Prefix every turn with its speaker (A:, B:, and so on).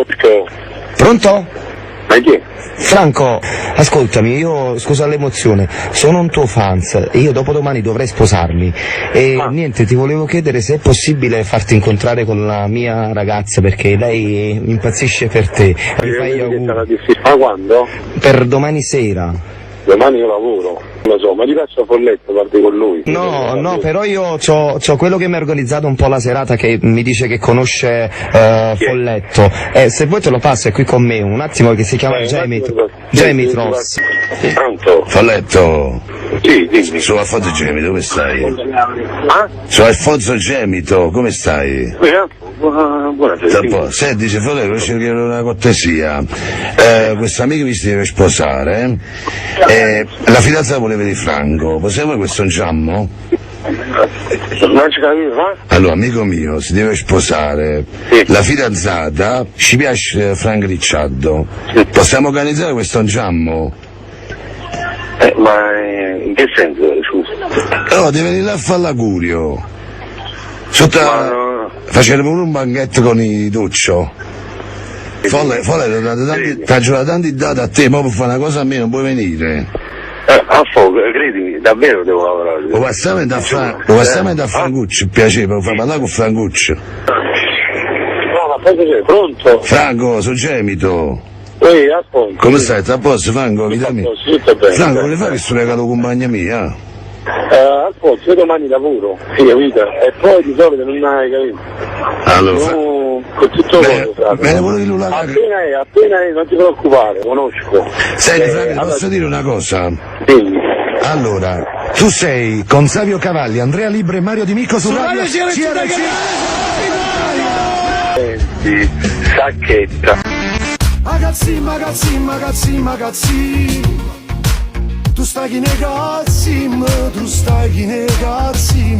A: Pronto?
B: Pronto?
A: Ma chi è?
B: Franco, ascoltami, io, scusa l'emozione, sono un tuo fans, io dopodomani dovrei sposarmi e niente, ti volevo chiedere se è possibile farti incontrare con la mia ragazza perché lei impazzisce per te. Mi fai gli auguri.
A: Ma quando?
B: Per domani sera.
A: Domani io lavoro, non lo so, ma ti faccio Folletto, parli con lui.
B: No, però io c'ho quello che mi ha organizzato un po' la serata che mi dice che conosce Folletto. Se vuoi te lo passo, è qui con me, un attimo, che si chiama Jamie Ross.
A: Pronto?
C: Folletto,
A: Sì, dimmi.
C: su Alfonso Gemito, come stai?
A: Ah?
C: Su Alfonso Gemito, come stai?
A: Buonasera.
C: Senti, dice Folletto, ci chiede una cortesia. Questo amico mi si deve sposare. La fidanzata voleva di Franco, possiamo questo giammo?
A: Non ci capivo, ma?
C: Allora, amico mio, si deve sposare.
A: Sì.
C: La fidanzata, ci piace Franco Ricciardo.
A: Sì.
C: Possiamo organizzare questo giammo?
A: Ma in che senso, scusa?
C: No, deve venire là a fare l'augurio.
A: Ma
C: Facevamo pure un banchetto con i Duccio. Folle, ti ha giocato tanti dati a te, ma per fare una cosa a me non puoi venire.
A: A fuoco, credimi, davvero devo lavorare.
C: Lo passiamo da Francuccio, piaceva, fai parlare con Francuccio.
A: No, ma poi c'è, pronto?
C: Franco, sono Gemito.
A: Ehi, ascolta.
C: Come stai? Sta a posto, Franco? Vita mia.
A: Tutto bene.
C: Franco, vuole fare questo regalo compagna mia?
A: Ascolta, io domani lavoro, sì, capito? E poi di solito non hai capito.
C: Allora,
A: Con tutto quello, frate.
C: me ne volevo dire una cosa.
A: Appena è, non ti preoccupare, conosco.
C: Senti, Franco, posso dire una cosa?
A: Dimmi.
C: Allora, tu sei con Savio Cavalli, Andrea Libre e Mario Di Mico su Radio CRC.
A: Senti, sacchetta.
D: Magazzi, tu stai chi negazzi, tu stai chi negazzi,